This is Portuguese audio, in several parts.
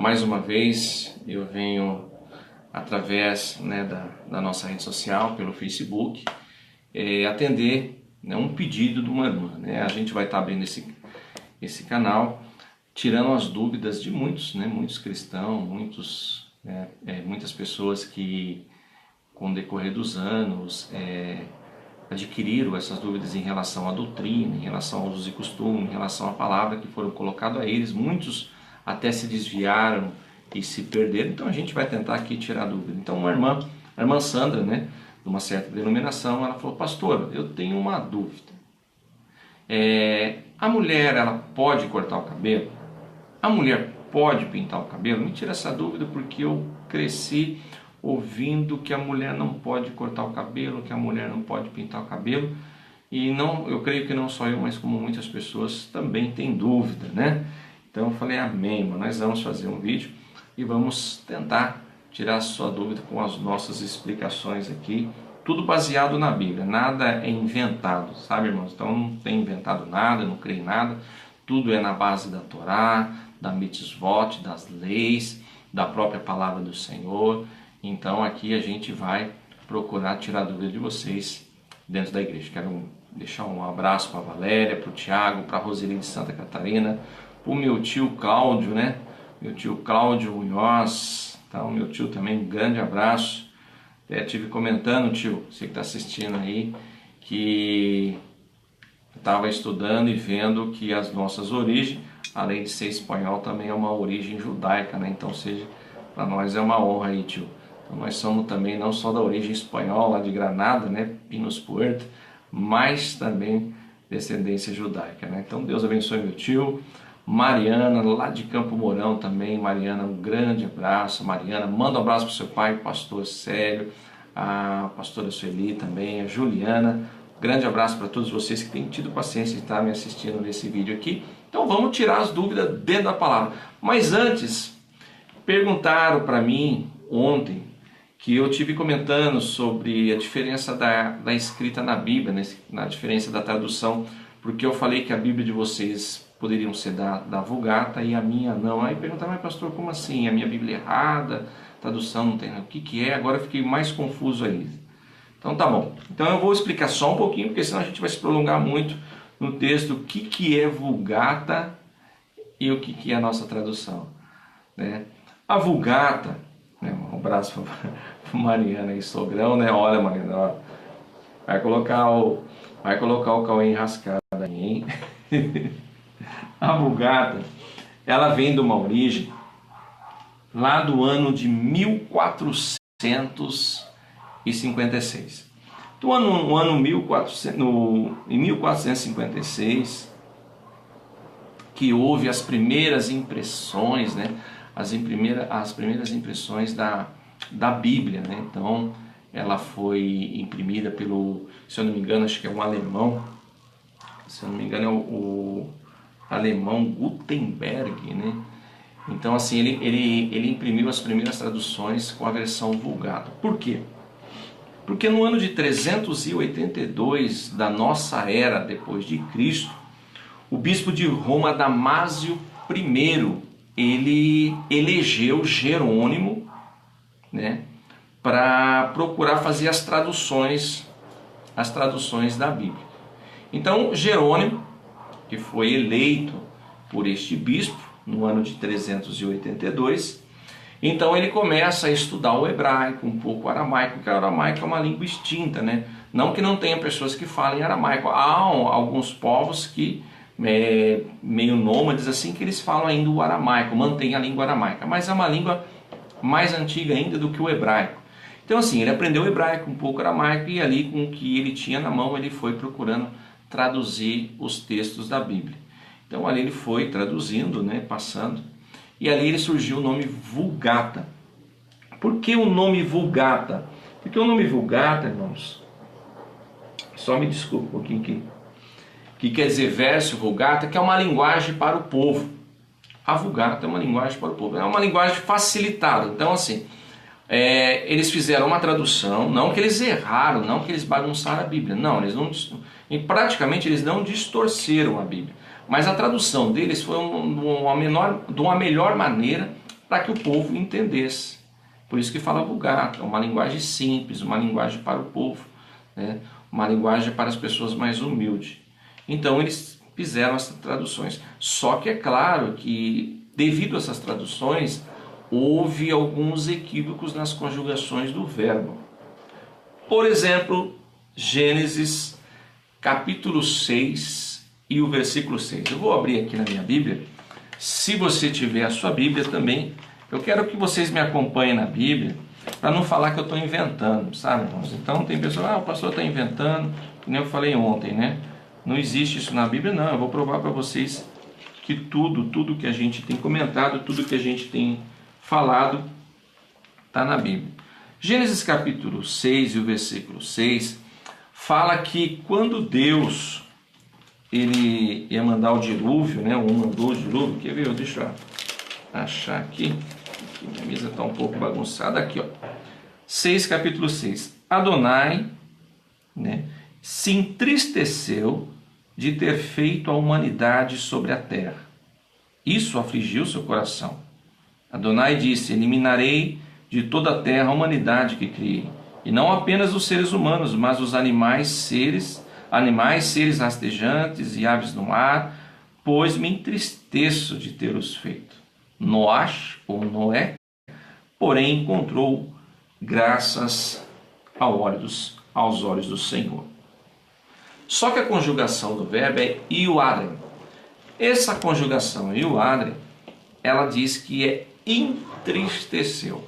Mais uma vez eu venho através da nossa rede social, pelo Facebook, atender um pedido de uma irmã. A gente vai estar abrindo esse canal, tirando as dúvidas de muitos cristãos, muitas pessoas que com o decorrer dos anos adquiriram essas dúvidas em relação à doutrina, em relação aos usos e costumes, em relação à palavra que foram colocados a eles. Muitos até se desviaram e se perderam, então a gente vai tentar aqui tirar a dúvida. Então a irmã Sandra, de uma certa denominação, ela falou: pastor, eu tenho uma dúvida. A mulher, ela pode cortar o cabelo? A mulher pode pintar o cabelo? Me tira essa dúvida, porque eu cresci ouvindo que a mulher não pode cortar o cabelo, que a mulher não pode pintar o cabelo, e eu creio que não só eu, mas como muitas pessoas também têm dúvida, Então eu falei: amém, mano, nós vamos fazer um vídeo e vamos tentar tirar a sua dúvida com as nossas explicações aqui, tudo baseado na Bíblia, nada é inventado, sabe, irmãos? Então não tem inventado nada, não creio em nada, tudo é na base da Torá, da mitzvot, das leis, da própria palavra do Senhor. Então aqui a gente vai procurar tirar a dúvida de vocês dentro da igreja. Quero deixar um abraço para a Valéria, para o Tiago, para a Roseli de Santa Catarina, para o meu tio Cláudio, Meu tio Cláudio Munhoz. Então, meu tio também, um grande abraço. Até estive comentando, tio, você que está assistindo aí, que estava estudando e vendo que as nossas origens, além de ser espanhol, também é uma origem judaica, Então, seja, para nós é uma honra aí, tio. Então, nós somos também não só da origem espanhola, lá de Granada, Pinos Puerto, mas também descendência judaica, Então, Deus abençoe meu tio. Mariana, lá de Campo Mourão também. Mariana, um grande abraço. Mariana, manda um abraço para o seu pai, o pastor Célio, a pastora Sueli também, a Juliana. Grande abraço para todos vocês que têm tido paciência de estar me assistindo nesse vídeo aqui. Então vamos tirar as dúvidas dentro da palavra. Mas antes, perguntaram para mim ontem, que eu tive comentando sobre a diferença da escrita na Bíblia, na diferença da tradução, porque eu falei que a Bíblia de vocês poderiam ser da Vulgata e a minha não. Aí perguntaram: mas pastor, como assim? A minha Bíblia é errada, tradução não tem, o que é? Agora eu fiquei mais confuso ainda. Então tá bom. Então eu vou explicar só um pouquinho, porque senão a gente vai se prolongar muito no texto, o que é Vulgata e o que é a nossa tradução. A Vulgata, um abraço para Mariana e Sogrão, Olha, Mariana, ó, vai colocar o Cauê enrascado aí, hein? A Vulgata, ela vem de uma origem lá do ano de 1456. Em 1456, que houve as primeiras impressões, as primeiras impressões da Bíblia, Então, ela foi imprimida pelo, se eu não me engano, acho que é um alemão, se eu não me engano é o alemão Gutenberg, Então, assim, ele imprimiu as primeiras traduções com a versão Vulgata. Por quê? Porque no ano de 382 da nossa era depois de Cristo, o bispo de Roma, Damásio I, ele elegeu Jerônimo, para procurar fazer as traduções da Bíblia. Então, Jerônimo, que foi eleito por este bispo no ano de 382, então ele começa a estudar o hebraico, um pouco o aramaico, porque o aramaico é uma língua extinta, Não que não tenha pessoas que falem aramaico, há alguns povos que, meio nômades assim, que eles falam ainda o aramaico, mantém a língua aramaica, mas é uma língua mais antiga ainda do que o hebraico. Então assim, ele aprendeu o hebraico, um pouco aramaico, e ali com o que ele tinha na mão, ele foi procurando traduzir os textos da Bíblia. Então ali ele foi traduzindo, passando, e ali ele surgiu o nome Vulgata. Por que o nome Vulgata? Porque o nome Vulgata, irmãos, só me desculpe um pouquinho aqui, que quer dizer verso Vulgata, que é uma linguagem para o povo. A Vulgata é uma linguagem para o povo, é uma linguagem facilitada. Então assim, eles fizeram uma tradução, não que eles erraram, não que eles bagunçaram a Bíblia, não, praticamente eles não distorceram a Bíblia, mas a tradução deles foi de uma melhor maneira para que o povo entendesse. Por isso que fala Vulgata, uma linguagem simples, uma linguagem para o povo, né? Uma linguagem para as pessoas mais humildes. Então eles fizeram essas traduções. Só que é claro que, devido a essas traduções, houve alguns equívocos nas conjugações do verbo. Por exemplo, Gênesis capítulo 6 e o versículo 6. Eu vou abrir aqui na minha Bíblia. Se você tiver a sua Bíblia também, eu quero que vocês me acompanhem na Bíblia, para não falar que eu estou inventando, sabe, irmãos? Então tem pessoas, o pastor está inventando, como eu falei ontem, né? Não existe isso na Bíblia, não. Eu vou provar para vocês que tudo que a gente tem comentado, tudo que a gente tem falado, está na Bíblia. Gênesis capítulo 6 e o versículo 6 fala que quando Deus ele ia mandar o dilúvio, né? Mandou o dilúvio, quer ver? Deixa eu achar aqui. Minha mesa está um pouco bagunçada. Aqui, ó. 6, capítulo 6. Adonai, né, se entristeceu de ter feito a humanidade sobre a terra. Isso afligiu seu coração. Adonai disse: eliminarei de toda a terra a humanidade que criei, e não apenas os seres humanos, mas os animais, seres rastejantes e aves do mar, pois me entristeço de ter-os feito. Noach, ou Noé, porém encontrou graças aos olhos do Senhor. Só que a conjugação do verbo é iuadem. Essa conjugação iuadem, ela diz que é entristeceu.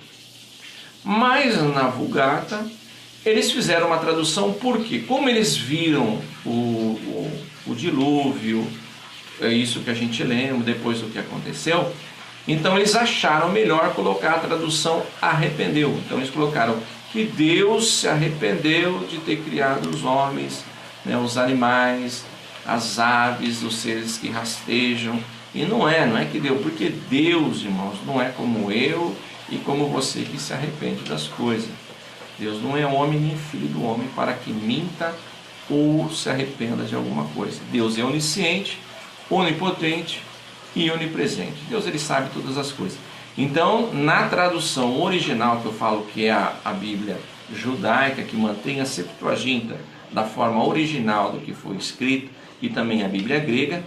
Mas na Vulgata, eles fizeram uma tradução porque, como eles viram o dilúvio, é isso que a gente lembra, depois do que aconteceu, então eles acharam melhor colocar a tradução arrependeu. Então eles colocaram que Deus se arrependeu de ter criado os homens, né, os animais, as aves, os seres que rastejam. E não é que Deus, porque Deus, irmãos, não é como eu e como você que se arrepende das coisas. Deus não é homem nem filho do homem para que minta ou se arrependa de alguma coisa. Deus é onisciente, onipotente e onipresente. Deus, ele sabe todas as coisas. Então, na tradução original, que eu falo que é a Bíblia judaica, que mantém a Septuaginta da forma original do que foi escrito, e também a Bíblia grega,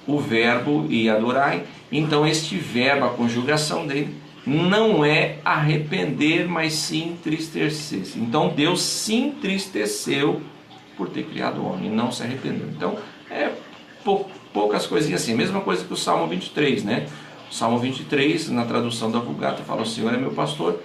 o verbo iadorai, então este verbo, a conjugação dele, não é arrepender, mas se entristecer. Então Deus se entristeceu por ter criado o homem, não se arrependeu. Então é poucas coisinhas assim, mesma coisa que o Salmo 23, né? O Salmo 23, na tradução da Vulgata, fala: o Senhor é meu pastor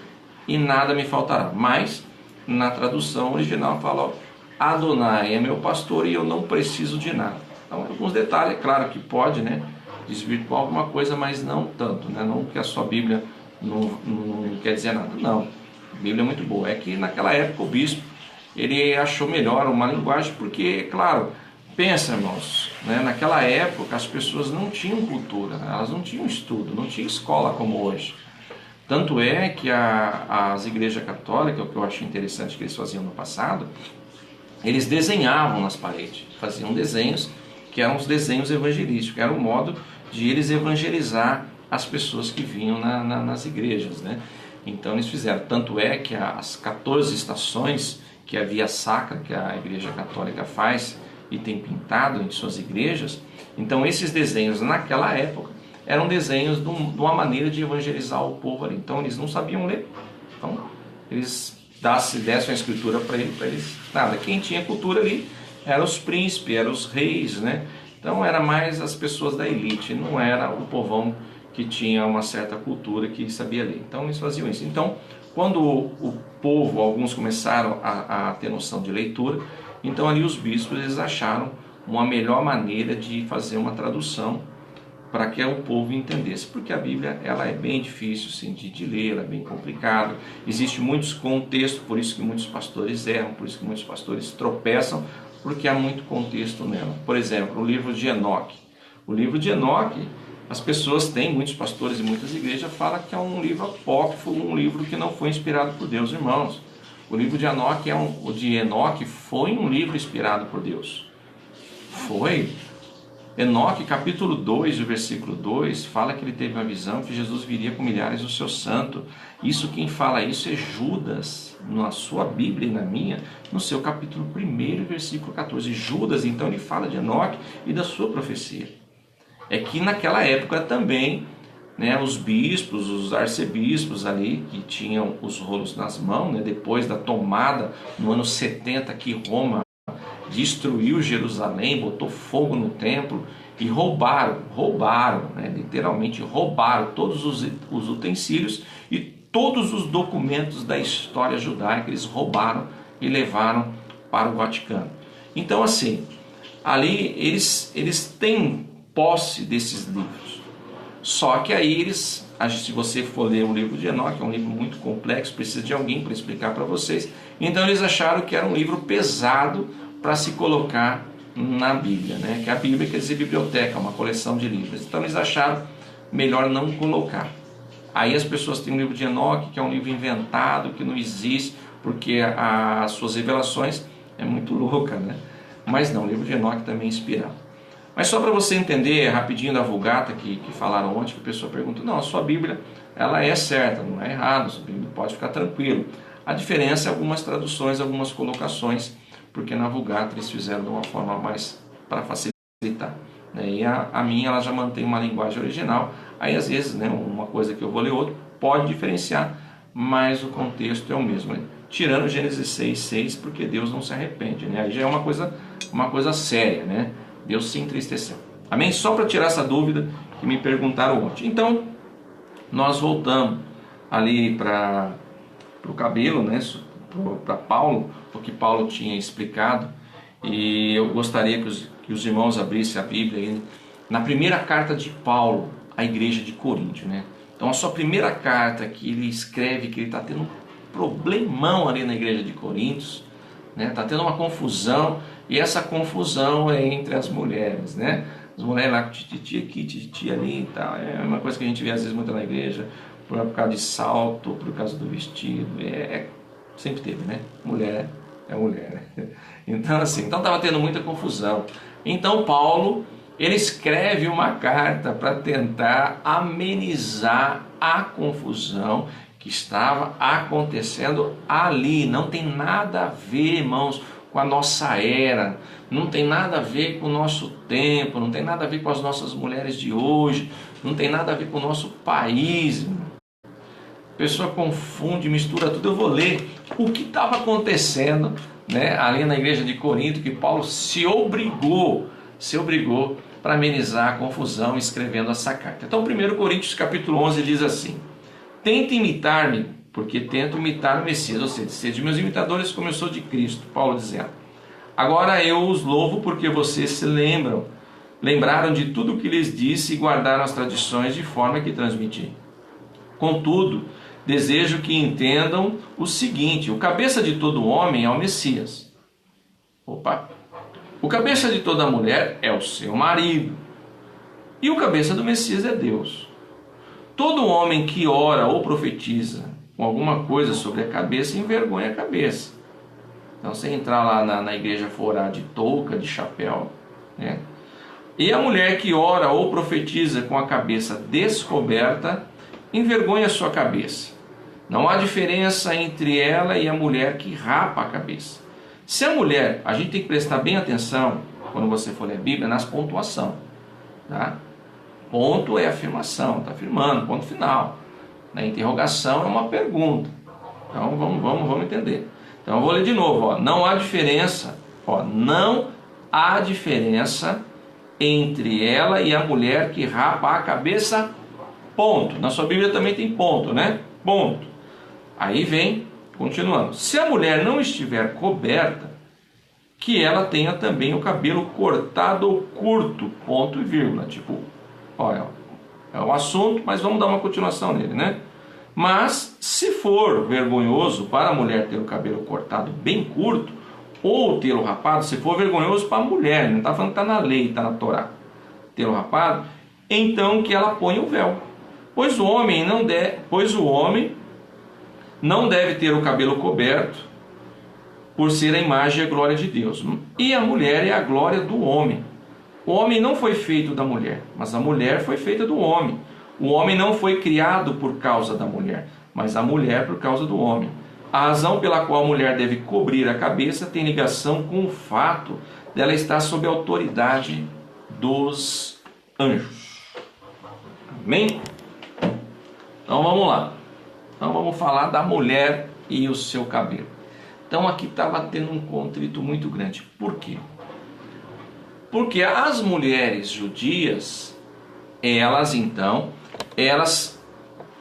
e nada me faltará. Mas na tradução original fala: Adonai é meu pastor e eu não preciso de nada. Então, alguns detalhes, é claro que pode, né, desvirtuar alguma coisa, mas não tanto, né? Não que a sua Bíblia não quer dizer nada, não. A Bíblia é muito boa. É que naquela época o bispo, ele achou melhor uma linguagem, porque, claro, pensa, irmãos, né, naquela época as pessoas não tinham cultura, elas não tinham estudo, não tinha escola como hoje. Tanto é que as igrejas católicas, o que eu acho interessante que eles faziam no passado, eles desenhavam nas paredes, faziam desenhos que eram os desenhos evangelísticos, era um modo de eles evangelizar as pessoas que vinham nas igrejas, né? Então eles fizeram, tanto é que as 14 estações que a Via Sacra, que a igreja católica faz e tem pintado em suas igrejas, então esses desenhos naquela época eram desenhos de uma maneira de evangelizar o povo ali. Então eles não sabiam ler, então eles dessem a escritura para eles, nada. Quem tinha cultura ali eram os príncipes, eram os reis, né? Então era mais as pessoas da elite, não era o povão que tinha uma certa cultura, que sabia ler. Então eles faziam isso. Então, quando o povo, alguns começaram a ter noção de leitura, então ali os bispos, eles acharam uma melhor maneira de fazer uma tradução para que o povo entendesse, porque a Bíblia, ela é bem difícil assim, de ler, ela é bem complicada, existe muitos contextos, por isso que muitos pastores erram, por isso que muitos pastores tropeçam, porque há muito contexto nela. Por exemplo, o livro de Enoque. O livro de Enoque, as pessoas têm, muitos pastores e muitas igrejas falam que é um livro apócrifo, um livro que não foi inspirado por Deus, irmãos. O livro de Enoque foi um livro inspirado por Deus. Foi. Enoque, capítulo 2, o versículo 2, fala que ele teve uma visão que Jesus viria com milhares do seu santo. Isso, quem fala isso é Judas, na sua Bíblia e na minha, no seu capítulo 1, versículo 14. Judas, então, ele fala de Enoque e da sua profecia. É que naquela época também, né, os bispos, os arcebispos ali, que tinham os rolos nas mãos, né, depois da tomada, no ano 70, que Roma destruiu Jerusalém, botou fogo no templo e roubaram, né, literalmente roubaram todos os utensílios e todos os documentos da história judaica, eles roubaram e levaram para o Vaticano. Então, assim, ali eles têm posse desses livros. Só que aí se você for ler o livro de Enoque, é um livro muito complexo, precisa de alguém para explicar para vocês. Então eles acharam que era um livro pesado para se colocar na Bíblia, né? Que a Bíblia quer dizer biblioteca, uma coleção de livros. Então eles acharam melhor não colocar. Aí as pessoas têm um livro de Enoque, que é um livro inventado, que não existe, porque as suas revelações é muito louca, né? Mas não, o livro de Enoque também é inspirado. Mas só para você entender rapidinho da Vulgata que falaram ontem, que a pessoa pergunta, não, a sua Bíblia ela é certa, não é errado, a sua Bíblia pode ficar tranquilo. A diferença é algumas traduções, algumas colocações, porque na Vulgata eles fizeram de uma forma mais para facilitar. Né? E a minha ela já mantém uma linguagem original, aí às vezes, né, uma coisa que eu vou ler outra pode diferenciar, mas o contexto é o mesmo. Né? Tirando Gênesis 6,6, porque Deus não se arrepende. Né? Aí já é uma coisa séria, né? Deus se entristeceu. Amém? Só para tirar essa dúvida que me perguntaram ontem. Então, nós voltamos ali para o cabelo, né? Para Paulo, o que Paulo tinha explicado. E eu gostaria que os irmãos abrissem a Bíblia aí, na primeira carta de Paulo à igreja de Coríntio, né? Então, a sua primeira carta que ele escreve que ele está tendo um problemão ali na igreja de Coríntios, né? Está tendo uma confusão, e essa confusão é entre as mulheres, né? As mulheres lá com tititi aqui, tititi ali e tal. É uma coisa que a gente vê às vezes muito na igreja, por causa de salto, por causa do vestido. Sempre teve, né? Mulher é mulher. Então, assim, estava tendo muita confusão. Então, Paulo, ele escreve uma carta para tentar amenizar a confusão que estava acontecendo ali. Não tem nada a ver, irmãos, com a nossa era, não tem nada a ver com o nosso tempo, não tem nada a ver com as nossas mulheres de hoje, não tem nada a ver com o nosso país. A pessoa confunde, mistura tudo. Eu vou ler o que estava acontecendo, né, ali na igreja de Corinto, que Paulo se obrigou para amenizar a confusão escrevendo essa carta. Então, 1 Coríntios capítulo 11 diz assim: tenta imitar-me, porque tento imitar o Messias, ou seja, sede meus imitadores como eu sou de Cristo. Paulo dizendo: agora eu os louvo porque vocês se lembraram de tudo o que lhes disse e guardaram as tradições de forma que transmiti. Contudo, desejo que entendam o seguinte: o cabeça de todo homem é o Messias. O cabeça de toda mulher é o seu marido. E o cabeça do Messias é Deus. Todo homem que ora ou profetiza com alguma coisa sobre a cabeça envergonha a cabeça. Então, você entrar lá na igreja for orar de touca, de chapéu, né? E a mulher que ora ou profetiza com a cabeça descoberta envergonha a sua cabeça. Não há diferença entre ela e a mulher que rapa a cabeça. Se a mulher, a gente tem que prestar bem atenção, quando você for ler a Bíblia, nas pontuações, tá? Ponto é afirmação, está afirmando, ponto final. Na interrogação é uma pergunta. Então vamos entender. Então eu vou ler de novo. Não há diferença. Não há diferença entre ela e a mulher que rapa a cabeça. Ponto. Na sua Bíblia também tem ponto, né? Ponto. Aí vem, continuando. Se a mulher não estiver coberta, que ela tenha também o cabelo cortado ou curto. Ponto e vírgula. Tipo, olha, é um assunto, mas vamos dar uma continuação nele, né? Mas, se for vergonhoso para a mulher ter o cabelo cortado bem curto, ou tê-lo rapado, se for vergonhoso para a mulher, não está falando que está na lei, está na Torá, tê-lo rapado, então que ela ponha o véu. Pois o homem não deve ter o cabelo coberto, por ser a imagem e a glória de Deus. E a mulher é a glória do homem. O homem não foi feito da mulher, mas a mulher foi feita do homem. O homem não foi criado por causa da mulher, mas a mulher por causa do homem. A razão pela qual a mulher deve cobrir a cabeça tem ligação com o fato dela estar sob a autoridade dos anjos. Amém? Então vamos lá. Então vamos falar da mulher e o seu cabelo. Então aqui estava tendo um conflito muito grande. Por quê? Porque as mulheres judias, elas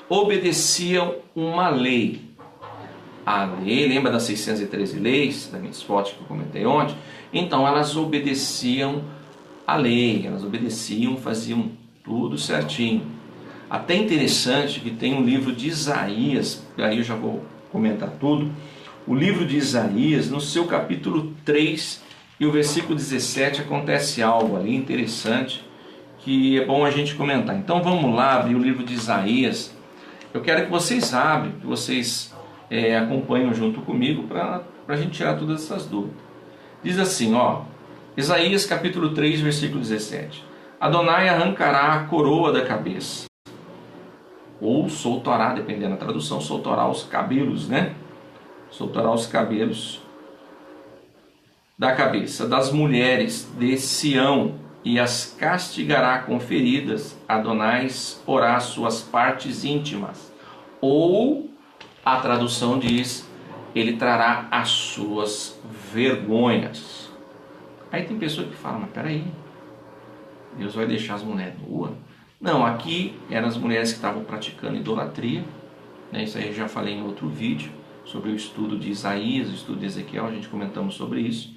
obedeciam uma lei. A lei, lembra das 613 leis da Mitzvot que eu comentei ontem? Então elas obedeciam a lei, elas obedeciam, faziam tudo certinho. Até interessante que tem um livro de Isaías, aí eu já vou comentar tudo. O livro de Isaías, no seu capítulo 3 e o versículo 17, acontece algo ali interessante que é bom a gente comentar. Então vamos lá abrir o livro de Isaías. Eu quero que vocês abram, que vocês acompanhem junto comigo para a gente tirar todas essas dúvidas. Diz assim, Isaías capítulo 3, versículo 17. Adonai arrancará a coroa da cabeça, ou soltará, dependendo da tradução, soltará os cabelos, né? Soltará os cabelos da cabeça das mulheres de Sião e as castigará com feridas. Adonai porá suas partes íntimas. Ou a tradução diz, ele trará as suas vergonhas. Aí tem pessoa que fala, mas peraí, Deus vai deixar as mulheres nuas? Não, aqui eram as mulheres que estavam praticando idolatria, né? Isso aí eu já falei em outro vídeo, sobre o estudo de Isaías, o estudo de Ezequiel, a gente comentamos sobre isso.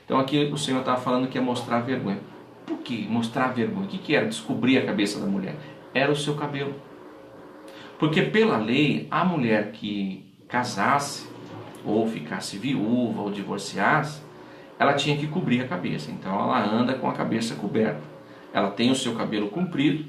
Então aqui o Senhor estava falando que ia mostrar vergonha. Por que mostrar vergonha? O que era descobrir a cabeça da mulher? Era o seu cabelo. Porque pela lei, a mulher que casasse, ou ficasse viúva, ou divorciasse, ela tinha que cobrir a cabeça. Então ela anda com a cabeça coberta. Ela tem o seu cabelo comprido,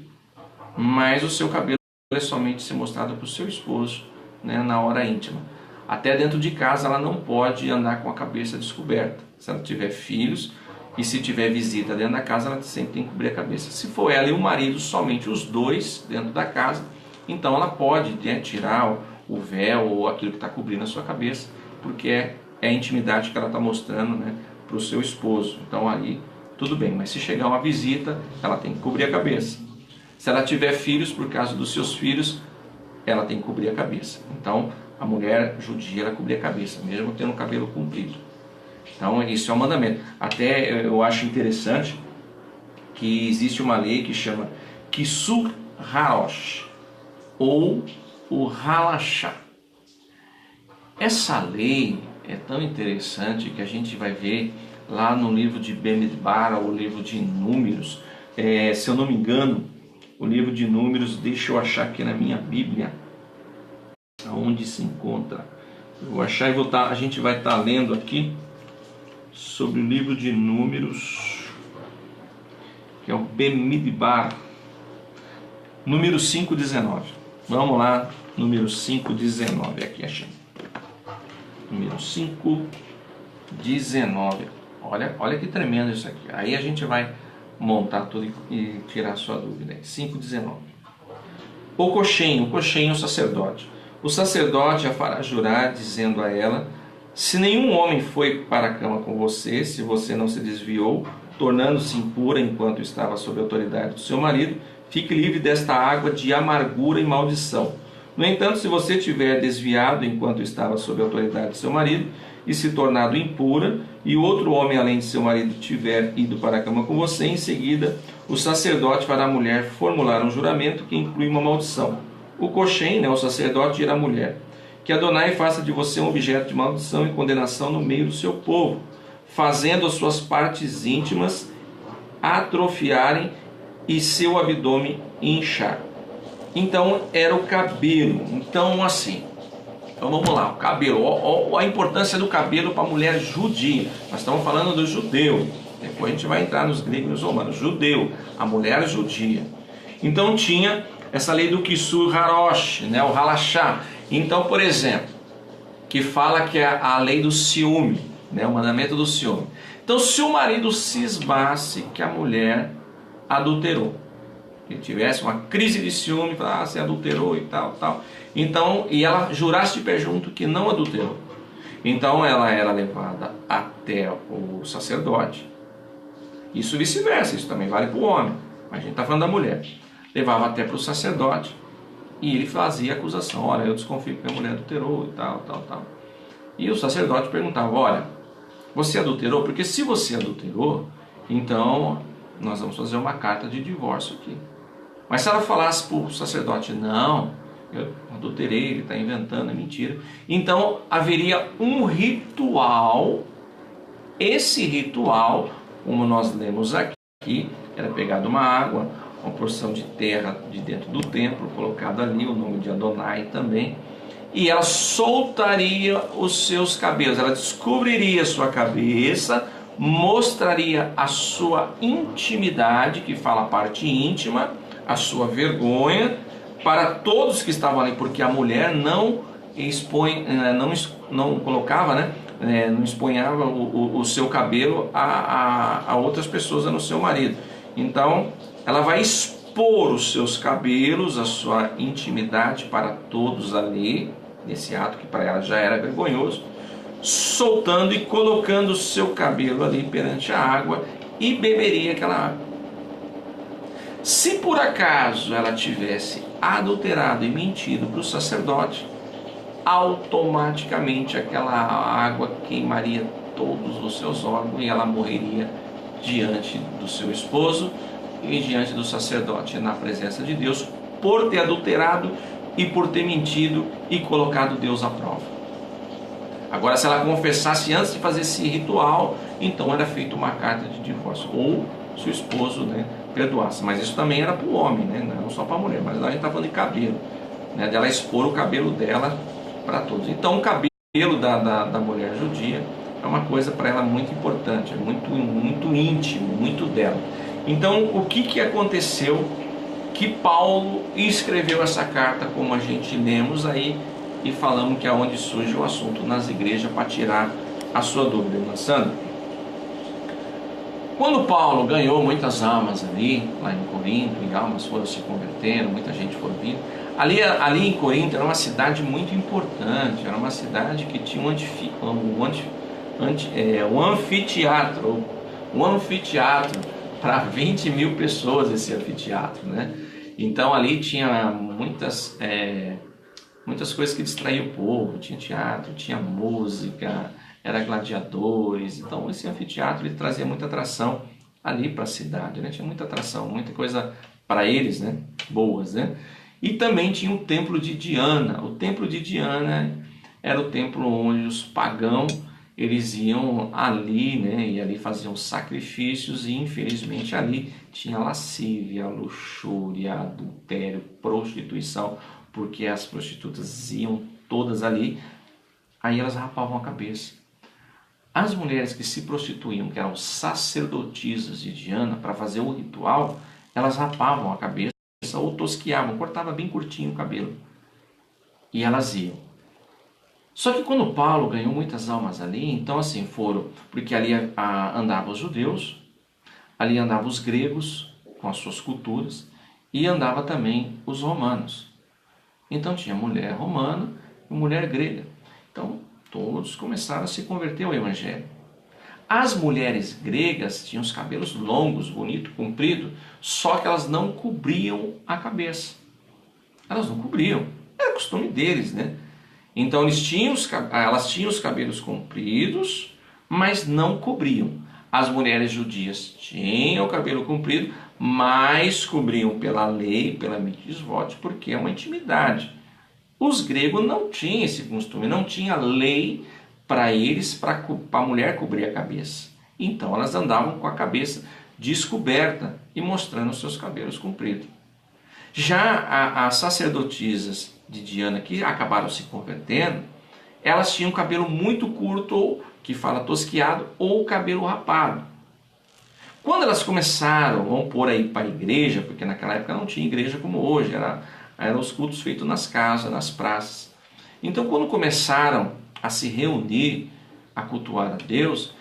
mas o seu cabelo é somente ser mostrado para o seu esposo, né, na hora íntima. Até dentro de casa ela não pode andar com a cabeça descoberta. Se ela tiver filhos e se tiver visita dentro da casa, ela sempre tem que cobrir a cabeça. Se for ela e o marido, somente os dois dentro da casa, então ela pode, né, tirar o véu ou aquilo que está cobrindo a sua cabeça, porque é a intimidade que ela está mostrando, né, para o seu esposo. Então aí tudo bem, mas se chegar uma visita, ela tem que cobrir a cabeça. Se ela tiver filhos, por causa dos seus filhos, ela tem que cobrir a cabeça. Então a mulher judia, ela cobria a cabeça, mesmo tendo o cabelo comprido. Então isso é um mandamento. Até eu acho interessante que existe uma lei que chama Kissur Harosh, ou o Halachá. Essa lei é tão interessante que a gente vai ver lá no livro de Bemidbar, ou livro de Números. Se eu não me engano, o livro de Números, deixa eu achar aqui na minha Bíblia, aonde se encontra. Eu vou achar e a gente vai estar lendo aqui sobre o livro de Números, que é o Bemidbar, número 5:19. Vamos lá, número 5:19, aqui achei. Número 5:19. Olha que tremendo isso aqui. Aí a gente vai montar tudo e tirar a sua dúvida. 5:19. O coxinho é o sacerdote. O sacerdote a fará jurar, dizendo a ela: se nenhum homem foi para a cama com você, se você não se desviou, tornando-se impura enquanto estava sob a autoridade do seu marido, fique livre desta água de amargura e maldição. No entanto, se você tiver desviado enquanto estava sob a autoridade do seu marido e se tornado impura, e outro homem além de seu marido tiver ido para a cama com você, em seguida o sacerdote fará a mulher formular um juramento que inclui uma maldição. O coxem, o sacerdote, dirá à mulher: que Adonai faça de você um objeto de maldição e condenação no meio do seu povo, fazendo as suas partes íntimas atrofiarem e seu abdômen inchar. Então era o cabelo. Então assim, então vamos lá, o cabelo, a importância do cabelo para a mulher judia. Nós estamos falando do judeu, depois a gente vai entrar nos gregos e nos romanos. Judeu, a mulher judia. Então tinha essa lei do Kissur Harosh, o Halachá. Então, por exemplo, que fala que é a lei do ciúme, o mandamento do ciúme. Então, se o marido cismasse que a mulher adulterou, que tivesse uma crise de ciúme, você adulterou e tal, tal, então, e ela jurasse de pé junto que não adulterou, então ela era levada até o sacerdote. Isso vice-versa, isso também vale para o homem, mas a gente está falando da mulher. Levava até para o sacerdote e ele fazia a acusação: olha, eu desconfio que a mulher adulterou e tal, tal, tal. E o sacerdote perguntava: olha, você adulterou? Porque se você adulterou, então nós vamos fazer uma carta de divórcio aqui. Mas se ela falasse para o sacerdote: não, eu adulterei, ele está inventando, é mentira, então haveria um ritual. Esse ritual, como nós lemos aqui, era pegado uma água, uma porção de terra de dentro do templo, colocado ali o nome de Adonai também, e ela soltaria os seus cabelos, ela descobriria a sua cabeça, mostraria a sua intimidade, que fala a parte íntima, a sua vergonha, para todos que estavam ali, porque a mulher não colocava, não expunhava o seu cabelo a outras pessoas, a não ser o marido. Então, ela vai expor os seus cabelos, a sua intimidade para todos ali, nesse ato que para ela já era vergonhoso, soltando e colocando o seu cabelo ali perante a água, e beberia aquela água. Se por acaso ela tivesse adulterado e mentido para o sacerdote, automaticamente aquela água queimaria todos os seus órgãos e ela morreria diante do seu esposo e diante do sacerdote, na presença de Deus, por ter adulterado e por ter mentido e colocado Deus à prova. Agora, se ela confessasse antes de fazer esse ritual, então era feita uma carta de divórcio, ou se o esposo perdoasse. Mas isso também era para o homem, não só para a mulher, mas lá a gente está falando de cabelo, dela expor o cabelo dela para todos. Então o cabelo da mulher judia é uma coisa para ela muito importante, é muito íntimo, muito dela. Então o que aconteceu que Paulo escreveu essa carta, como a gente lemos aí, e falamos que é onde surge o assunto nas igrejas para tirar a sua dúvida. Lançando, quando Paulo ganhou muitas almas ali, lá em Corinto, e almas foram se convertendo, muita gente foi vindo. Ali em Corinto era uma cidade muito importante, era uma cidade que tinha um anfiteatro para 20 mil pessoas, esse anfiteatro, Então ali tinha muitas coisas que distraíam o povo, tinha teatro, tinha música, era gladiadores. Então esse anfiteatro ele trazia muita atração ali para a cidade, tinha muita atração, muita coisa para eles, boas, E também tinha o templo de Diana. O templo de Diana era o templo onde os pagãos eles iam ali, e ali faziam sacrifícios, e infelizmente ali tinha lascívia, luxúria, adultério, prostituição, porque as prostitutas iam todas ali, aí elas rapavam a cabeça. As mulheres que se prostituíam, que eram sacerdotisas de Diana, para fazer o ritual, elas rapavam a cabeça ou tosquiavam, cortava bem curtinho o cabelo, e elas iam. Só que quando Paulo ganhou muitas almas ali, então assim foram, porque ali andavam os judeus, ali andavam os gregos com as suas culturas, e andava também os romanos. Então tinha mulher romana e mulher grega. Então todos começaram a se converter ao evangelho. As mulheres gregas tinham os cabelos longos, bonito, comprido, só que elas não cobriam a cabeça. Elas não cobriam, era costume deles, Então elas tinham os cabelos compridos, mas não cobriam. As mulheres judias tinham o cabelo comprido, mas cobriam pela lei, pela mitzvot, porque é uma intimidade. Os gregos não tinham esse costume, não tinha lei para eles, para a mulher cobrir a cabeça. Então elas andavam com a cabeça descoberta e mostrando os seus cabelos compridos. Já as sacerdotisas de Diana, que acabaram se convertendo, elas tinham cabelo muito curto, ou que fala tosquiado, ou cabelo rapado. Quando elas começaram, vamos pôr aí para a igreja, porque naquela época não tinha igreja como hoje, eram os cultos feitos nas casas, nas praças. Então quando começaram a se reunir, a cultuar a Deus,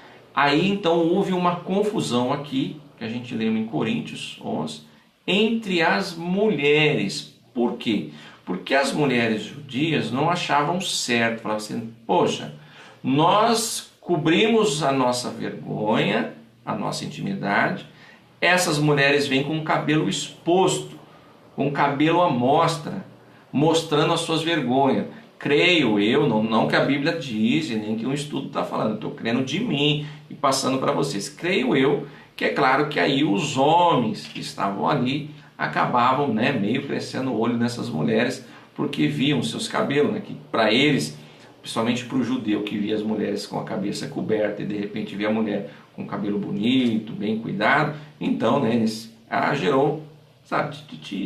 Aí então houve uma confusão aqui, que a gente lembra em Coríntios 11, entre as mulheres. Por quê? Porque as mulheres judias não achavam certo, falavam assim, poxa, nós cobrimos a nossa vergonha, a nossa intimidade, essas mulheres vêm com o cabelo exposto, com o cabelo à mostra, mostrando as suas vergonhas. Creio eu, não que a Bíblia diz, nem que um estudo está falando, estou crendo de mim e passando para vocês. Creio eu que é claro que aí os homens que estavam ali acabavam, né, meio crescendo o olho nessas mulheres, porque viam seus cabelos, né, que para eles, principalmente para o judeu que via as mulheres com a cabeça coberta e de repente via a mulher com o cabelo bonito, bem cuidado, então, né, gerou, sabe,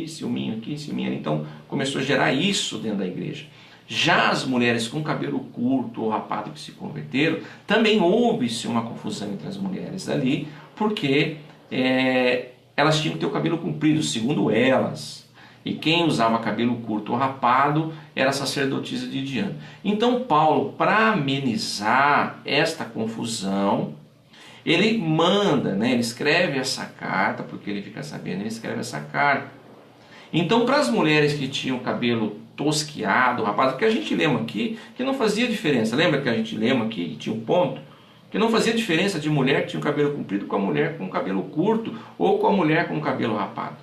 ciúminho aqui, ciúminho ali, então começou a gerar isso dentro da igreja. Já as mulheres com cabelo curto ou rapado que se converteram, também houve-se uma confusão entre as mulheres ali, porque elas tinham que ter o cabelo comprido, segundo elas. E quem usava cabelo curto ou rapado era a sacerdotisa de Diana. Então Paulo, para amenizar esta confusão, ele manda, né, ele escreve essa carta, porque ele fica sabendo, ele escreve essa carta. Então, para as mulheres que tinham cabelo tosquiado, rapaz, porque a gente lembra aqui que não fazia diferença. Lembra que a gente lembra aqui que tinha um ponto? Que não fazia diferença de mulher que tinha o cabelo comprido com a mulher com o cabelo curto ou com a mulher com o cabelo rapado.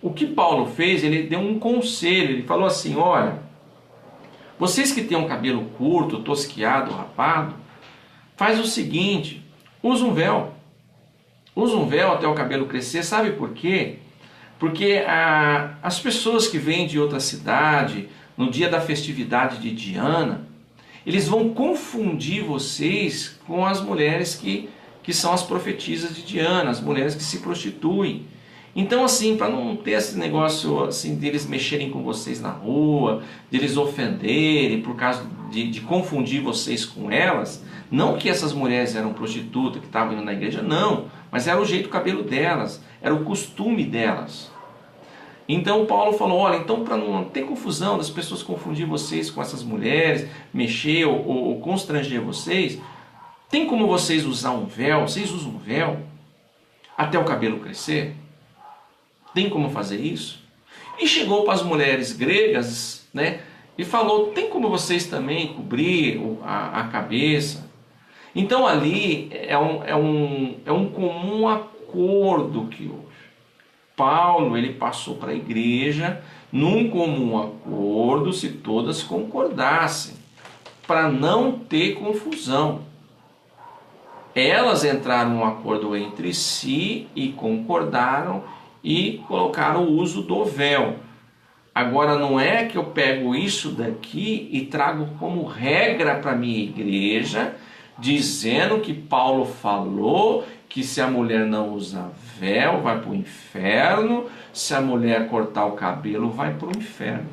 O que Paulo fez, ele deu um conselho, ele falou assim, olha, vocês que têm um cabelo curto, tosquiado, rapado, faz o seguinte, usa um véu. Usa um véu até o cabelo crescer, sabe por quê? Porque as pessoas que vêm de outra cidade, no dia da festividade de Diana, eles vão confundir vocês com as mulheres que são as profetisas de Diana, as mulheres que se prostituem. Então, assim, para não ter esse negócio assim, deles mexerem com vocês na rua, deles ofenderem, por causa de confundir vocês com elas, não que essas mulheres eram prostitutas que estavam indo na igreja, não, mas era o jeito do cabelo delas, era o costume delas. Então Paulo falou, olha, então para não ter confusão das pessoas confundir vocês com essas mulheres, mexer ou constranger vocês, tem como vocês usar um véu, vocês usam um véu até o cabelo crescer? Tem como fazer isso? E chegou para as mulheres gregas, né, e falou, tem como vocês também cobrir a cabeça? Então ali é um comum acordo que houve. Paulo, ele passou para a igreja num comum acordo, se todas concordassem, para não ter confusão. Elas entraram num acordo entre si e concordaram e colocaram o uso do véu. Agora não é que eu pego isso daqui e trago como regra para a minha igreja, dizendo que Paulo falou que se a mulher não usar véu vai para o inferno, se a mulher cortar o cabelo vai para o inferno.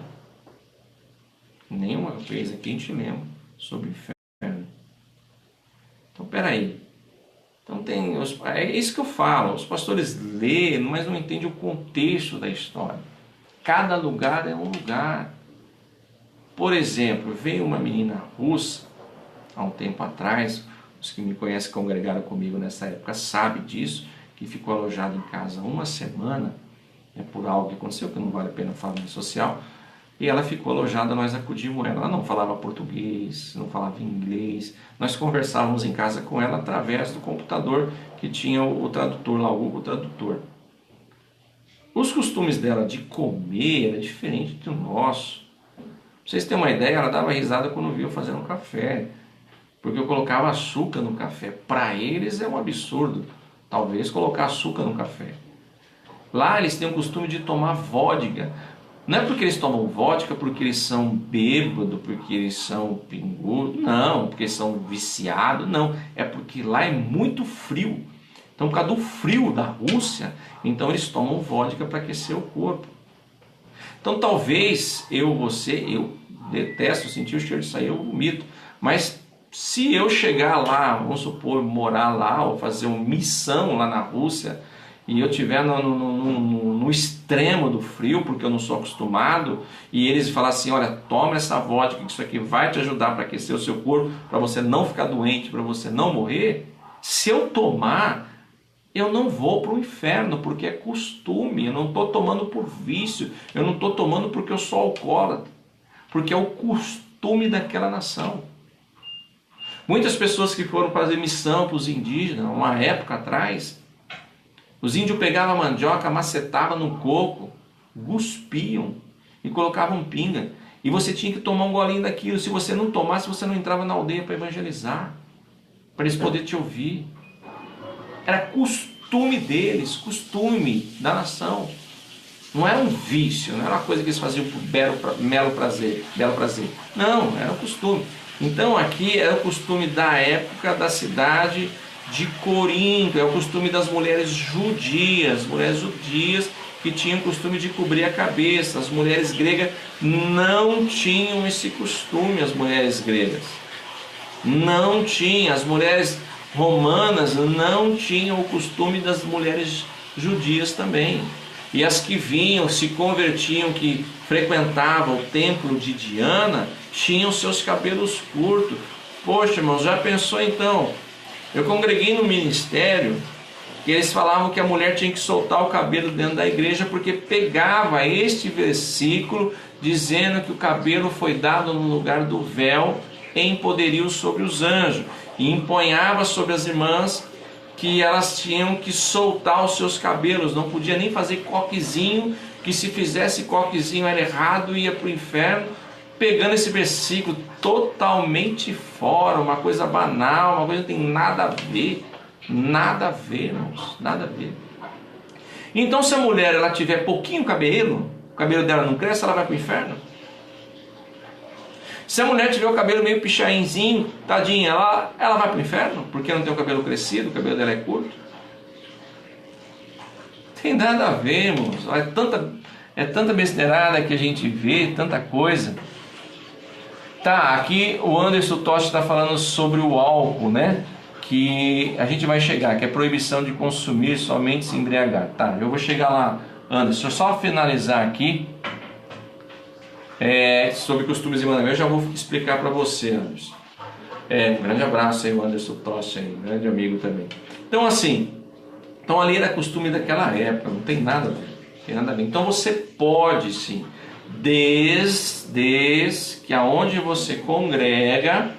Nenhuma vez aqui a gente lembra sobre o inferno. Então, peraí. Então é isso que eu falo, os pastores lêem, mas não entendem o contexto da história. Cada lugar é um lugar. Por exemplo, veio uma menina russa, há um tempo atrás, os que me conhecem, congregaram comigo nessa época, sabem disso, que ficou alojada em casa uma semana, por algo que aconteceu, que não vale a pena falar na social, e ela ficou alojada, nós acudimos ela. Ela não falava português, não falava inglês, nós conversávamos em casa com ela através do computador que tinha o tradutor lá, o Google Tradutor. Os costumes dela de comer era diferente do nosso. Pra vocês terem uma ideia, ela dava risada quando via eu fazendo café, porque eu colocava açúcar no café. Para eles é um absurdo, talvez, colocar açúcar no café. Lá eles têm o costume de tomar vodka. Não é porque eles tomam vodka, porque eles são bêbados, porque eles são pingudos, não, porque eles são viciados, não. É porque lá é muito frio. Então, por causa do frio da Rússia, então eles tomam vodka para aquecer o corpo. Então, talvez eu detesto sentir o cheiro disso aí, eu vomito. Mas se eu chegar lá, vamos supor, morar lá, ou fazer uma missão lá na Rússia, e eu estiver no extremo do frio, porque eu não sou acostumado, e eles falam assim, olha, toma essa vodka, que isso aqui vai te ajudar para aquecer o seu corpo, para você não ficar doente, para você não morrer, Se eu tomar, eu não vou para o inferno, porque é costume. Eu não estou tomando por vício, eu não estou tomando porque eu sou alcoólatra, porque é o costume daquela nação. Muitas pessoas que foram fazer missão para os indígenas, uma época atrás, os índios pegavam a mandioca, macetavam no coco, cuspiam e colocavam pinga. E você tinha que tomar um golinho daquilo. Se você não tomasse, você não entrava na aldeia para evangelizar, para eles poderem te ouvir. Era costume deles, costume da nação. Não era um vício, não era uma coisa que eles faziam por belo prazer. Não, era um costume. Então aqui era o costume da época da cidade de Corinto, é o costume das mulheres judias que tinham o costume de cobrir a cabeça. As mulheres gregas não tinham esse costume, as mulheres gregas. Não tinham, as mulheres romanas não tinham o costume das mulheres judias também. E as que vinham, se convertiam, que frequentavam o templo de Diana, tinham seus cabelos curtos. Poxa, irmãos, já pensou então? Eu congreguei no ministério que eles falavam que a mulher tinha que soltar o cabelo dentro da igreja porque pegava este versículo dizendo que o cabelo foi dado no lugar do véu em poderio sobre os anjos, e empunhava sobre as irmãs que elas tinham que soltar os seus cabelos, não podia nem fazer coquezinho, que se fizesse coquezinho era errado e ia para o inferno, pegando esse versículo totalmente fora, uma coisa banal, uma coisa que não tem nada a ver, irmãos, nada a ver. Então se a mulher ela tiver pouquinho cabelo, o cabelo dela não cresce, ela vai para o inferno? Se a mulher tiver o cabelo meio pichainzinho, tadinha, ela vai para o inferno? Porque não tem o cabelo crescido, o cabelo dela é curto? Tem nada a ver, irmãos. É tanta besteirada que a gente vê, tanta coisa. Tá, aqui o Anderson Toshi está falando sobre o álcool, né? Que a gente vai chegar, que é proibição de consumir, somente se embriagar. Tá, eu vou chegar lá, Anderson. Só finalizar aqui. Sobre costumes e mandamentos, eu já vou explicar para você, Anderson. Um grande abraço aí, o Anderson Toshi, um grande amigo também. Então assim, ali era costume daquela época, não tem nada a ver, Então você pode sim, desde que aonde você congrega,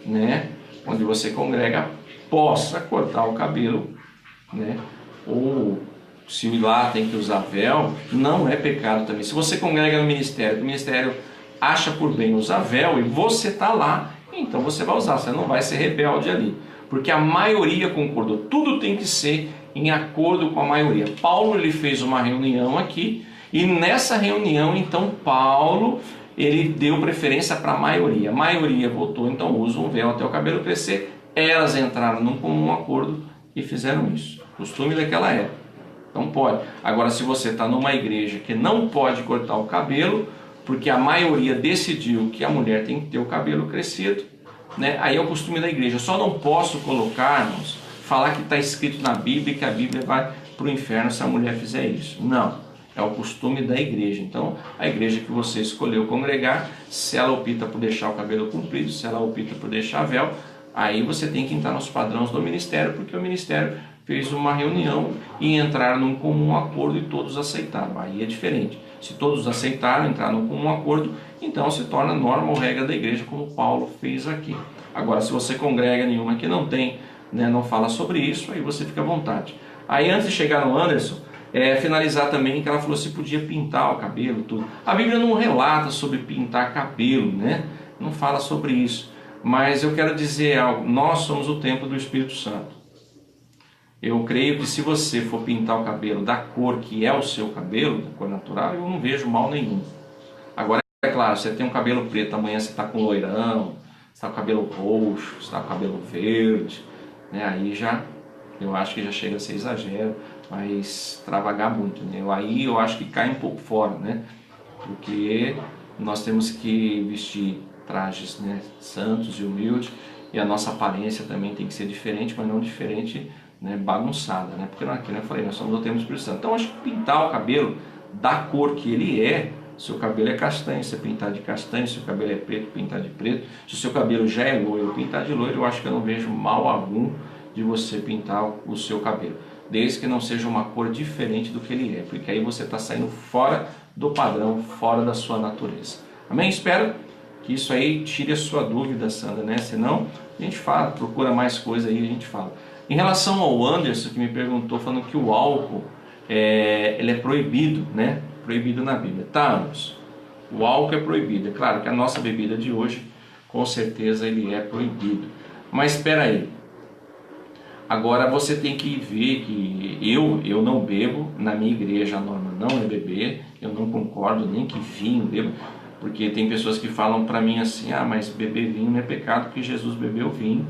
né, onde você congrega, possa cortar o cabelo, né, ou se lá tem que usar véu, não é pecado também. Se você congrega no ministério, o ministério acha por bem usar véu e você está lá, então você vai usar, você não vai ser rebelde ali, porque a maioria concordou. Tudo tem que ser em acordo com a maioria. Paulo ele fez uma reunião aqui e nessa reunião então Paulo ele deu preferência para a maioria votou, então usa um véu até o cabelo crescer. Elas entraram num comum acordo e fizeram isso, costume daquela época. Então pode. Agora, se você está numa igreja que não pode cortar o cabelo, porque a maioria decidiu que a mulher tem que ter o cabelo crescido, né? Aí é o costume da igreja. Eu só não posso colocar, irmãos, falar que está escrito na Bíblia que a Bíblia vai para o inferno se a mulher fizer isso. Não. É o costume da igreja. Então, a igreja que você escolheu congregar, se ela opta por deixar o cabelo comprido, se ela opta por deixar véu, aí você tem que entrar nos padrões do ministério, porque o ministério fez uma reunião e entraram num comum acordo e todos aceitaram. Aí é diferente. Se todos aceitaram, entraram num comum acordo, então se torna norma ou regra da igreja, como Paulo fez aqui. Agora, se você congrega nenhuma que não tem, né, não fala sobre isso, aí você fica à vontade. Aí antes de chegar no Anderson, finalizar também que ela falou se podia pintar o cabelo, tudo. A Bíblia não relata sobre pintar cabelo, né? Não fala sobre isso. Mas eu quero dizer algo, nós somos o templo do Espírito Santo. Eu creio que se você for pintar o cabelo da cor que é o seu cabelo, da cor natural, eu não vejo mal nenhum. Agora, é claro, você tem um cabelo preto, amanhã você está com loirão, você está com cabelo roxo, você está com cabelo verde, né? Aí já, eu acho que já chega a ser exagero, mas extravagar muito, né? Aí eu acho que cai um pouco fora, né? Porque nós temos que vestir trajes, né, santos e humildes, e a nossa aparência também tem que ser diferente, mas não diferente, né, bagunçada, né? Porque aqui, né, eu falei, nós somos o templo do Espírito Santo. Então acho que pintar o cabelo da cor que ele é, se o cabelo é castanho, você pintar de castanho, se o cabelo é preto, pintar de preto, se o seu cabelo já é loiro, pintar de loiro, eu acho que eu não vejo mal algum de você pintar o seu cabelo, desde que não seja uma cor diferente do que ele é, porque aí você está saindo fora do padrão, fora da sua natureza. Amém? Espero que isso aí tire a sua dúvida, Sandra, né? Senão a gente fala, procura mais coisa aí, a gente fala. Em relação ao Anderson, que me perguntou, falando que o álcool ele é proibido, né? Proibido na Bíblia. Tá, Anderson, o álcool é proibido. É claro que a nossa bebida de hoje, com certeza ele é proibido. Mas espera aí. Agora você tem que ver que eu não bebo, na minha igreja a norma não é beber, eu não concordo nem que vinho bebo, porque tem pessoas que falam para mim assim, mas beber vinho não é pecado porque Jesus bebeu vinho.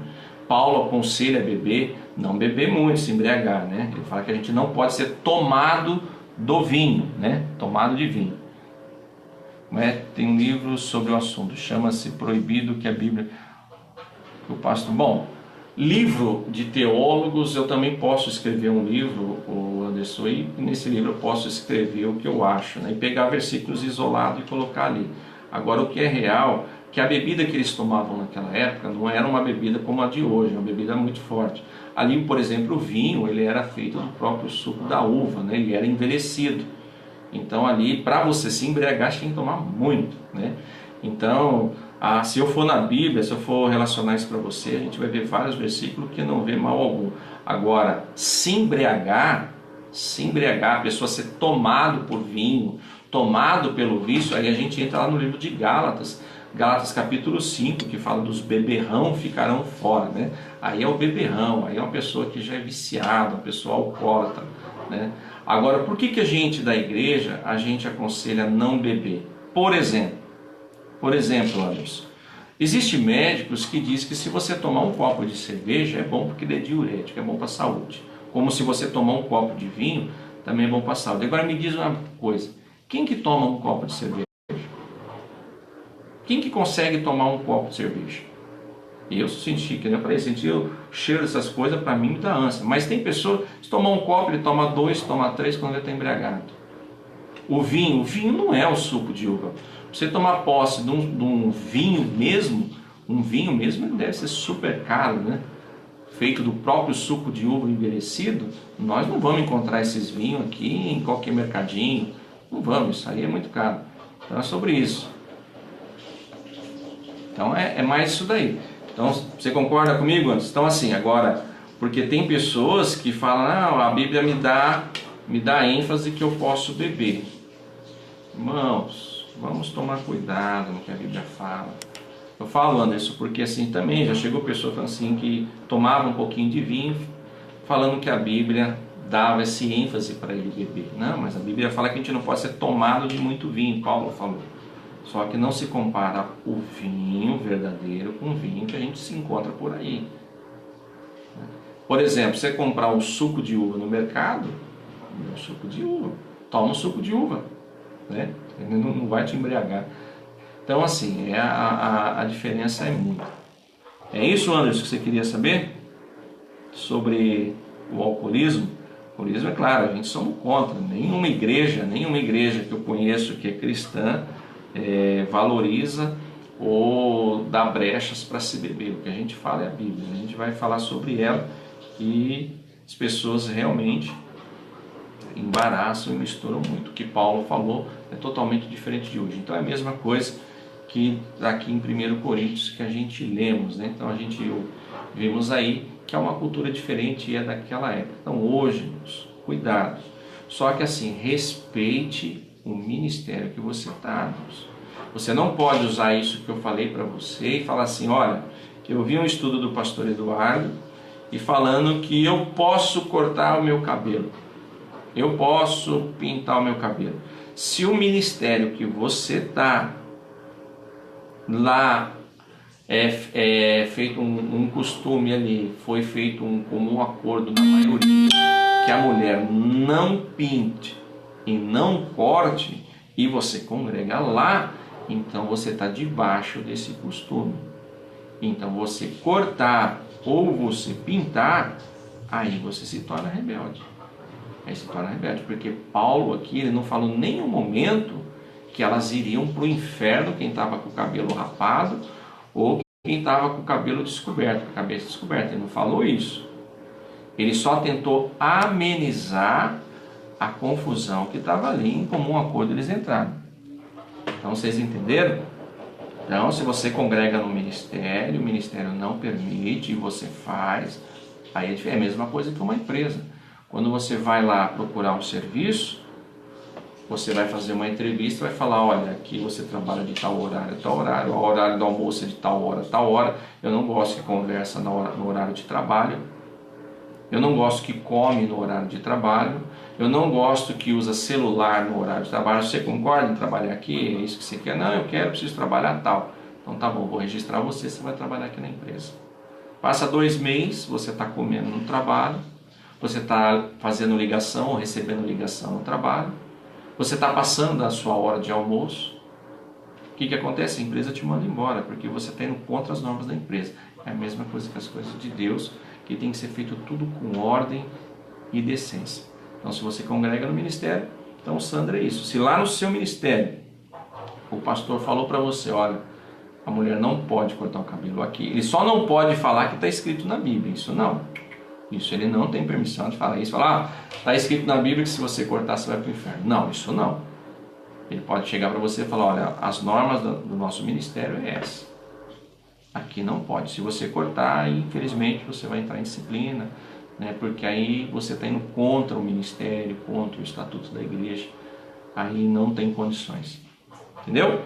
Paulo aconselha a beber, não beber muito, se embriagar, né? Ele fala que a gente não pode ser tomado do vinho, né? Tomado de vinho. Tem um livro sobre o assunto, chama-se Proibido que a Bíblia... Eu passo... Bom, livro de teólogos, eu também posso escrever um livro, o Anderson, e nesse livro eu posso escrever o que eu acho, né? E pegar versículos isolados e colocar ali. Agora, o que é real, que a bebida que eles tomavam naquela época não era uma bebida como a de hoje, uma bebida muito forte. Ali, por exemplo, o vinho, ele era feito do próprio suco da uva, né? Ele era envelhecido. Então ali, para você se embriagar, você tem que tomar muito, né? Então, se eu for na Bíblia, se eu for relacionar isso para você, a gente vai ver vários versículos que não vê mal algum. Agora, se embriagar, a pessoa ser tomado por vinho, tomado pelo vício, aí a gente entra lá no livro de Gálatas, Gálatas capítulo 5, que fala dos beberrão ficarão fora, né? Aí é o beberrão, aí é uma pessoa que já é viciada, uma pessoa alcoólatra, né? Agora, por que a gente da igreja, a gente aconselha não beber? Por exemplo, Anderson, existem médicos que dizem que se você tomar um copo de cerveja é bom porque ele é diurético, é bom para a saúde. Como se você tomar um copo de vinho, também é bom para a saúde. Agora me diz uma coisa, quem que toma um copo de cerveja? Quem que consegue tomar um copo de cerveja? Eu senti, que nem eu falei, senti o cheiro dessas coisas, para mim me dá ânsia. Mas tem pessoa, se tomar um copo, ele toma 2, toma 3 quando ele está embriagado. O vinho não é o suco de uva. Você tomar posse de um vinho mesmo, ele deve ser super caro, né? Feito do próprio suco de uva envelhecido. Nós não vamos encontrar esses vinhos aqui em qualquer mercadinho. Não vamos, isso aí é muito caro. Então é sobre isso. Então é mais isso daí. Então, você concorda comigo, Anderson? Então assim, agora, porque tem pessoas que falam, não, a Bíblia me dá ênfase que eu posso beber. Irmãos, vamos tomar cuidado no que a Bíblia fala. Eu falo, Anderson, porque assim também já chegou pessoa falando assim que tomava um pouquinho de vinho, falando que a Bíblia dava esse ênfase para ele beber. Não, mas a Bíblia fala que a gente não pode ser tomado de muito vinho, Paulo falou. Só que não se compara o vinho verdadeiro com o vinho que a gente se encontra por aí. Por exemplo, você comprar um suco de uva no mercado, um suco de uva, toma um suco de uva, né? Ele não vai te embriagar. Então assim, a diferença é muita. É isso, Anderson, que você queria saber? Sobre o alcoolismo? O alcoolismo, é claro, a gente somos contra. Nenhuma igreja que eu conheço que é cristã, valoriza ou dá brechas para se beber. O que a gente fala é a Bíblia, a gente vai falar sobre ela e as pessoas realmente embaraçam e misturam muito. O que Paulo falou é totalmente diferente de hoje. Então é a mesma coisa que aqui em 1 Coríntios que a gente lemos, né? Então a gente vimos aí que é uma cultura diferente e é daquela época. Então hoje, cuidado. Só que assim, respeite o ministério que você está. Você não pode usar isso que eu falei para você e falar assim, olha, eu vi um estudo do pastor Eduardo e falando que eu posso cortar o meu cabelo, eu posso pintar o meu cabelo. Se o ministério que você está lá é feito um costume ali, foi feito um comum acordo na maioria, que a mulher não pinte e não corte, e você congrega lá, então você está debaixo desse costume. Então você cortar ou você pintar, aí você se torna rebelde. Aí se torna rebelde, porque Paulo aqui, ele não falou em nenhum momento que elas iriam para o inferno, quem estava com o cabelo rapado, ou quem estava com o cabelo descoberto, com a cabeça descoberta. Ele não falou isso. Ele só tentou amenizar a confusão que estava ali, em comum acordo eles entraram. Então vocês entenderam? Então, se você congrega no ministério, o ministério não permite e você faz, aí é a mesma coisa que uma empresa. Quando você vai lá procurar um serviço, você vai fazer uma entrevista, vai falar, olha, aqui você trabalha de tal horário, o horário do almoço é de tal hora, eu não gosto que conversa no horário de trabalho, eu não gosto que come no horário de trabalho, eu não gosto que usa celular no horário de trabalho, você concorda em trabalhar aqui, é isso que você quer? Não, eu quero, preciso trabalhar tal. Então tá bom, vou registrar você, você vai trabalhar aqui na empresa. Passa 2 meses, você está comendo no trabalho, você está fazendo ligação ou recebendo ligação no trabalho, você está passando a sua hora de almoço, o que acontece? A empresa te manda embora, porque você está indo contra as normas da empresa. É a mesma coisa que as coisas de Deus, que tem que ser feito tudo com ordem e decência. Então, se você congrega no ministério, então, Sandra, é isso. Se lá no seu ministério, o pastor falou para você, olha, a mulher não pode cortar o cabelo aqui, ele só não pode falar que está escrito na Bíblia, isso não. Isso ele não tem permissão de falar isso. Falar, está escrito na Bíblia que se você cortar você vai para o inferno. Não, isso não. Ele pode chegar para você e falar, olha, as normas do nosso ministério é essa. Aqui não pode. Se você cortar, infelizmente você vai entrar em disciplina, né? Porque aí você está indo contra o ministério, contra o estatuto da igreja. Aí não tem condições. Entendeu?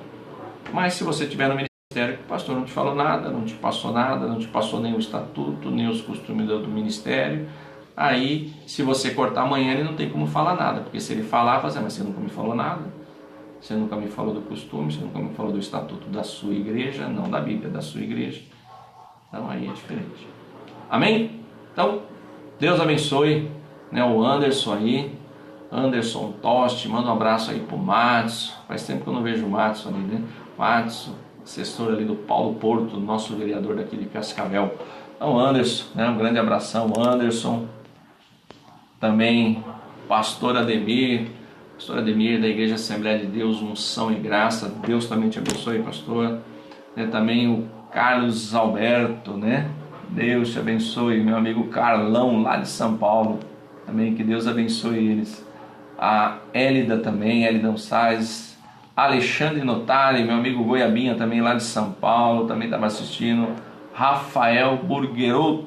Mas se você estiver no ministério, que o pastor não te falou nada, não te passou nada, não te passou nem o estatuto, nem os costumes do ministério, aí se você cortar amanhã ele não tem como falar nada, porque se ele falar, mas você nunca me falou nada, você nunca me falou do costume, você nunca me falou do estatuto da sua igreja, não da Bíblia, da sua igreja. Então aí é diferente. Amém? Então, Deus abençoe, né, o Anderson aí, Anderson Toste, manda um abraço aí pro Matos, faz tempo que eu não vejo o Matos ali, né? Matos, assessor ali do Paulo Porto, nosso vereador daqui de Cascavel. Então, Anderson, né, um grande abração, Anderson. Também pastor Ademir da Igreja Assembleia de Deus, unção e graça. Deus também te abençoe, pastor. Né, também o Carlos Alberto, né? Deus te abençoe, meu amigo Carlão, lá de São Paulo. Também que Deus abençoe eles. A Élida também, Élida Sais. Alexandre Notari, meu amigo Goiabinha, também lá de São Paulo, também estava assistindo. Rafael Burgueroto,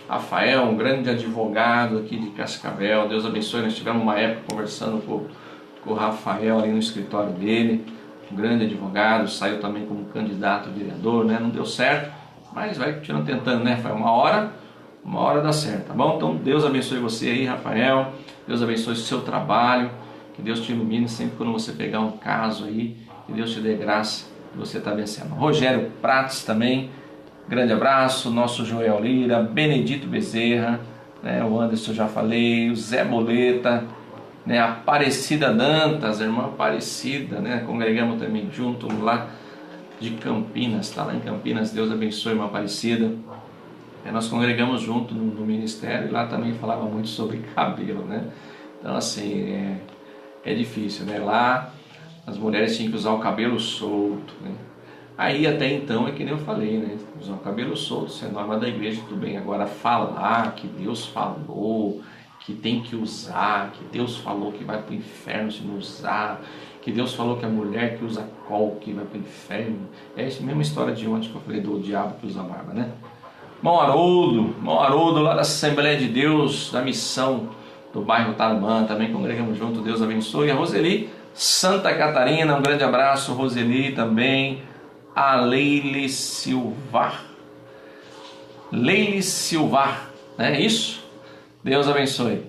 Rafael, um grande advogado aqui de Cascavel, Deus abençoe. Nós tivemos uma época conversando com o Rafael ali no escritório dele, um grande advogado, saiu também como candidato a vereador, né? Não deu certo, mas vai continuar tentando, né? Foi uma hora dá certo, tá bom? Então Deus abençoe você aí, Rafael, Deus abençoe o seu trabalho, que Deus te ilumine sempre quando você pegar um caso aí, que Deus te dê graça, que você está vencendo. Rogério Prates também, grande abraço, nosso Joel Lira, Benedito Bezerra, né, o Anderson já falei, o Zé Boleta, né, Aparecida Dantas, a irmã Aparecida, né, congregamos também junto lá de Campinas, está lá em Campinas, Deus abençoe, irmã Aparecida. Nós congregamos junto no ministério e lá também falava muito sobre cabelo, né? Então assim, é difícil, né? Lá as mulheres tinham que usar o cabelo solto, né? Aí até então é que nem eu falei, né? Usar o cabelo solto, isso é norma da igreja, tudo bem. Agora falar que Deus falou, que tem que usar, que Deus falou que vai para o inferno se não usar, que Deus falou que a mulher que usa coque vai para o inferno. É essa mesma história de ontem que eu falei do diabo que usa barba, né? Mão Haroldo, lá da Assembleia de Deus, da missão do bairro Tarumã, também congregamos junto, Deus abençoe. A Roseli, Santa Catarina, um grande abraço, Roseli também. A Leile Silvar, é isso? Deus abençoe.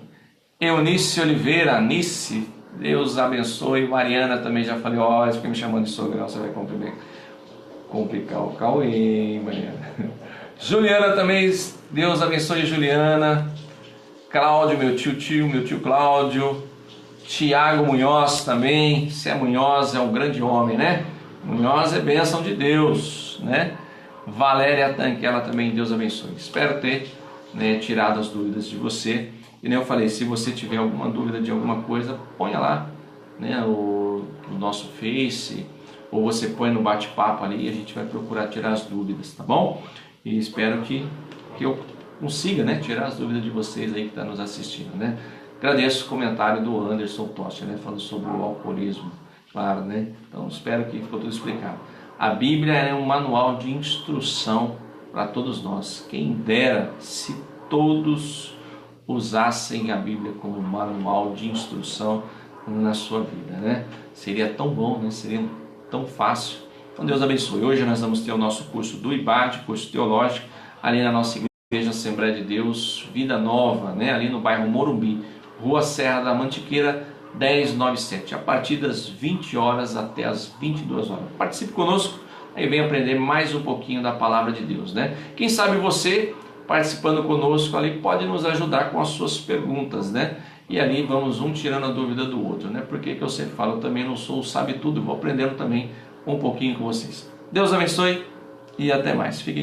Eunice Oliveira, Anice, Deus abençoe. Mariana também já falei, ó, fica me chamando de sogra, você vai complicar o Cauê, Mariana. Juliana também, Deus abençoe Juliana. Cláudio, meu tio Cláudio. Tiago Munhoz também, se é Munhoz é um grande homem, né? Munhoz é bênção de Deus, né? Valéria Tanquela também, Deus abençoe. Espero ter, né, tirado as dúvidas de você. E nem eu falei, se você tiver alguma dúvida de alguma coisa, ponha lá, né, o nosso Face, ou você põe no bate-papo ali e a gente vai procurar tirar as dúvidas, tá bom? E espero que eu consiga, né, tirar as dúvidas de vocês aí que estão nos assistindo, né? Agradeço o comentário do Anderson Tocha, né, falando sobre o alcoolismo, claro, né? Então espero que ficou tudo explicado. A Bíblia é um manual de instrução para todos nós. Quem dera se todos usassem a Bíblia como manual de instrução na sua vida, né? Seria tão bom, né? Seria tão fácil. Então Deus abençoe. Hoje nós vamos ter o nosso curso do IBAD, curso teológico, ali na nossa igreja Assembleia de Deus, Vida Nova, né? Ali no bairro Morumbi, Rua Serra da Mantiqueira, 1097, a partir das 20 horas até as 22 horas. Participe conosco, aí vem aprender mais um pouquinho da Palavra de Deus, né? Quem sabe você, participando conosco ali, pode nos ajudar com as suas perguntas, né? E ali vamos um tirando a dúvida do outro, né? Porque que eu sempre falo, eu também não sou o sabe tudo, vou aprendendo também um pouquinho com vocês. Deus abençoe e até mais. Fiquem